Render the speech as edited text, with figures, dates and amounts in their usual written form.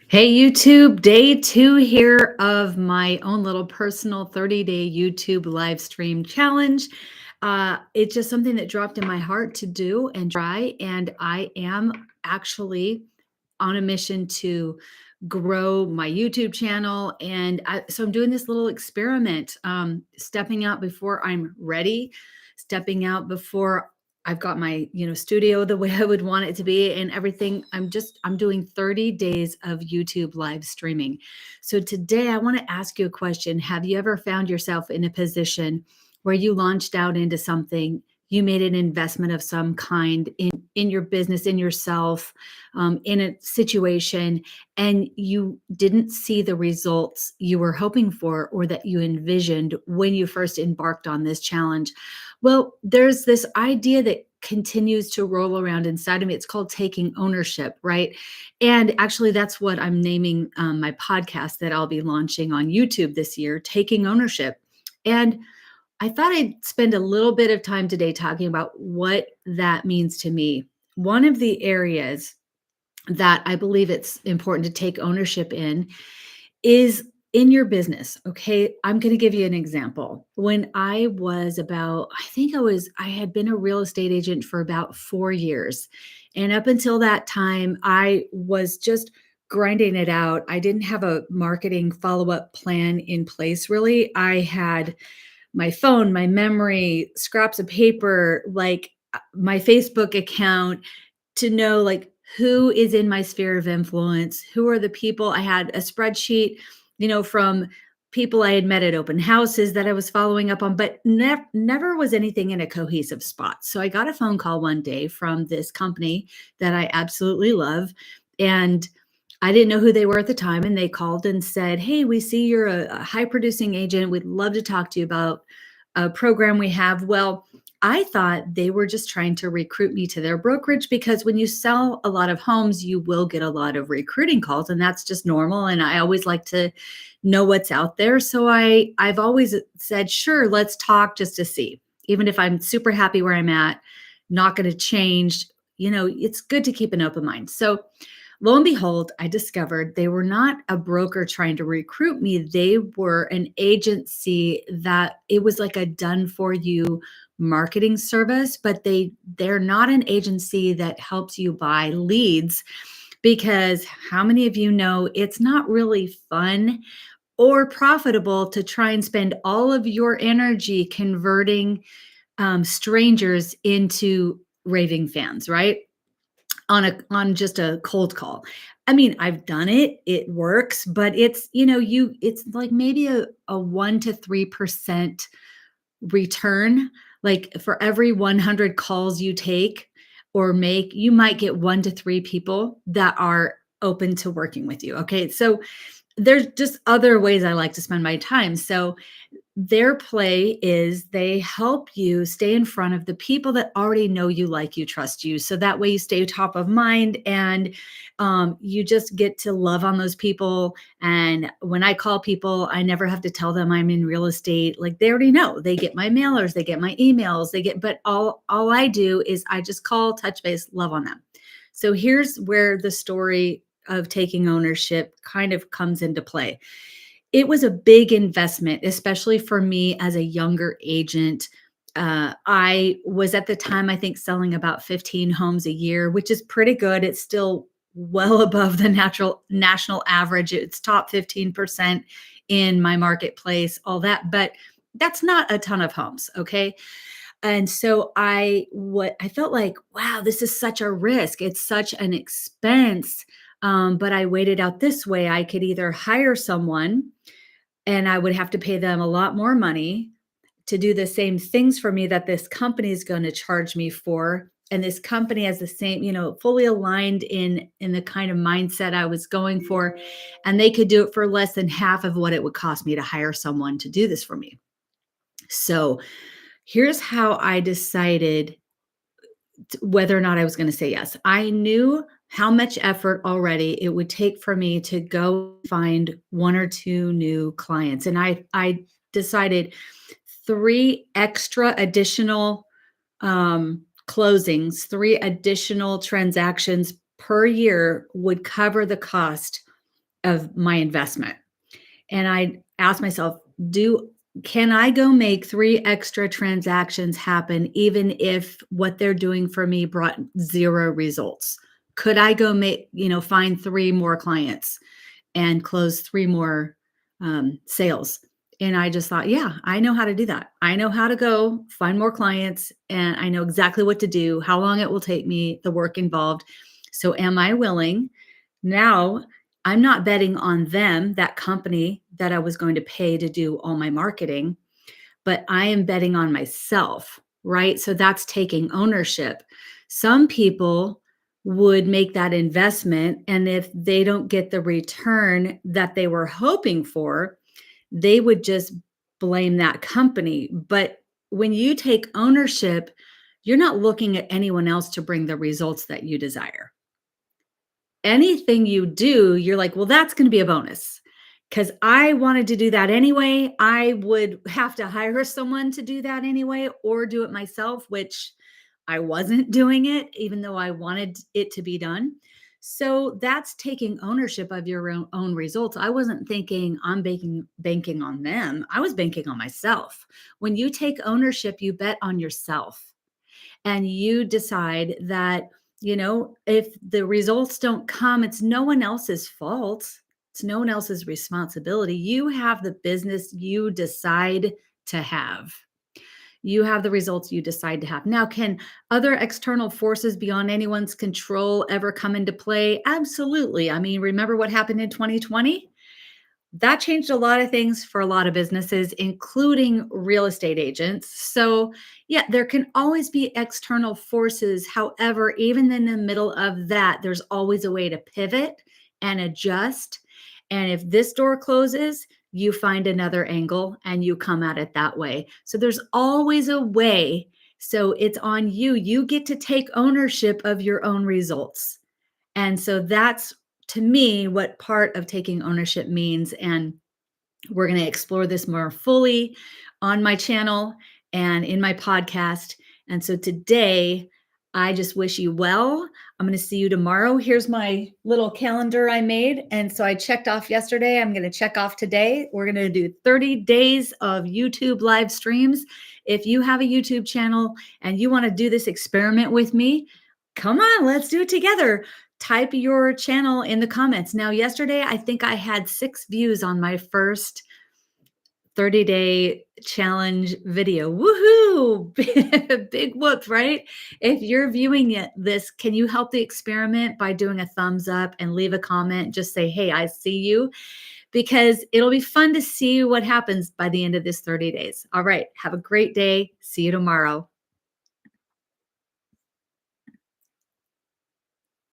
Hey YouTube, day 2 here of my own little personal 30-day YouTube live stream challenge. It's just something that dropped in my heart to do and try, and I am actually on a mission to grow my YouTube channel. And so I'm doing this little experiment, stepping out before I'm ready, stepping out before I've got my, studio the way I would want it to be and everything. I'm doing 30 days of YouTube live streaming. So today I want to ask you a question. Have you ever found yourself in a position where you launched out into something, you made an investment of some kind in your business, in yourself, in a situation, and you didn't see the results you were hoping for or that you envisioned when you first embarked on this challenge? Well, there's this idea that continues to roll around inside of me. It's called taking ownership, right? And actually, that's what I'm naming my podcast that I'll be launching on YouTube this year, Taking Ownership. And I thought I'd spend a little bit of time today talking about what that means to me. One of the areas that I believe it's important to take ownership in is in your business. Okay. I'm going to give you an example. When I was about, I had been a real estate agent for about 4 years. And up until that time, I was just grinding it out. I didn't have a marketing follow up plan in place, really. I had my phone, my memory, scraps of paper, like my Facebook account to know like who is in my sphere of influence, who are the people. I had a spreadsheet, from people I had met at open houses that I was following up on, but never was anything in a cohesive spot. So I got a phone call one day from this company that I absolutely love. And I didn't know who they were at the time. And they called and said, "Hey, we see you're a high producing agent. We'd love to talk to you about a program we have." Well, I thought they were just trying to recruit me to their brokerage because when you sell a lot of homes, you will get a lot of recruiting calls, and that's just normal. And I always like to know what's out there. So I've always said, "Sure, let's talk just to see." Even if I'm super happy where I'm at, not going to change, it's good to keep an open mind. So lo and behold, I discovered they were not a broker trying to recruit me. They were an agency that it was like a done for you marketing service, but they're not an agency that helps you buy leads, because how many of you know it's not really fun or profitable to try and spend all of your energy converting strangers into raving fans, right? On just a cold call. I mean, I've done it. It works, but it's like maybe a 1 to 3% return. Like for every 100 calls you take or make, you might get 1 to 3 people that are open to working with you. Okay? So there's just other ways I like to spend my time. So their play is they help you stay in front of the people that already know you, like you, trust you. So that way you stay top of mind, and you just get to love on those people. And when I call people, I never have to tell them I'm in real estate. Like they already know. They get my mailers, they get my emails, but all I do is I just call, touch base, love on them. So here's where the story of taking ownership kind of comes into play. It was a big investment, especially for me as a younger agent. I was at the time, I think, selling about 15 homes a year, which is pretty good. It's still well above the natural national average. It's top 15% in my marketplace, all that, but that's not a ton of homes. Okay. And so I felt like, wow, this is such a risk. It's such an expense. But I weighed it out this way. I could either hire someone and I would have to pay them a lot more money to do the same things for me that this company is going to charge me for. And this company has the same, fully aligned in the kind of mindset I was going for. And they could do it for less than half of what it would cost me to hire someone to do this for me. So here's how I decided whether or not I was going to say yes. I knew how much effort already it would take for me to go find 1 or 2 new clients. And I decided 3 extra additional closings, 3 additional transactions per year would cover the cost of my investment. And I asked myself, do can I go make 3 extra transactions happen even if what they're doing for me brought 0 results? Could I go find 3 more clients and close 3 more sales? And I just thought, yeah, I know how to do that. I know how to go find more clients and I know exactly what to do, how long it will take me, the work involved. So, am I willing? Now, I'm not betting on them, that company that I was going to pay to do all my marketing, but I am betting on myself, right? So that's taking ownership. Some people would make that investment, and if they don't get the return that they were hoping for, they would just blame that company. But when you take ownership, you're not looking at anyone else to bring the results that you desire. Anything you do, you're like, well, that's going to be a bonus because I wanted to do that anyway. I would have to hire someone to do that anyway, or do it myself, which I wasn't doing it, even though I wanted it to be done. So that's taking ownership of your own results. I wasn't thinking I'm banking on them. I was banking on myself. When you take ownership, you bet on yourself and you decide that, if the results don't come, it's no one else's fault. It's no one else's responsibility. You have the business you decide to have. You have the results you decide to have. Now, can other external forces beyond anyone's control ever come into play? Absolutely. I mean, remember what happened in 2020? That changed a lot of things for a lot of businesses, including real estate agents. So, yeah, there can always be external forces. However, even in the middle of that, there's always a way to pivot and adjust. And if this door closes, you find another angle and you come at it that way. So, there's always a way. So, it's on you. You get to take ownership of your own results. And so that's, to me, what part of taking ownership means. And we're going to explore this more fully on my channel and in my podcast. And so today, I just wish you well. I'm going to see you tomorrow. Here's my little calendar I made. And so I checked off yesterday. I'm going to check off today. We're going to do 30 days of YouTube live streams. If you have a YouTube channel and you want to do this experiment with me, come on, let's do it together. Type your channel in the comments. Now, yesterday, I think I had 6 views on my first 30-day challenge video. Woohoo! Big whoop, right? If you're viewing this, can you help the experiment by doing a thumbs up and leave a comment? Just say, hey, I see you, because it'll be fun to see what happens by the end of this 30 days. All right. Have a great day. See you tomorrow.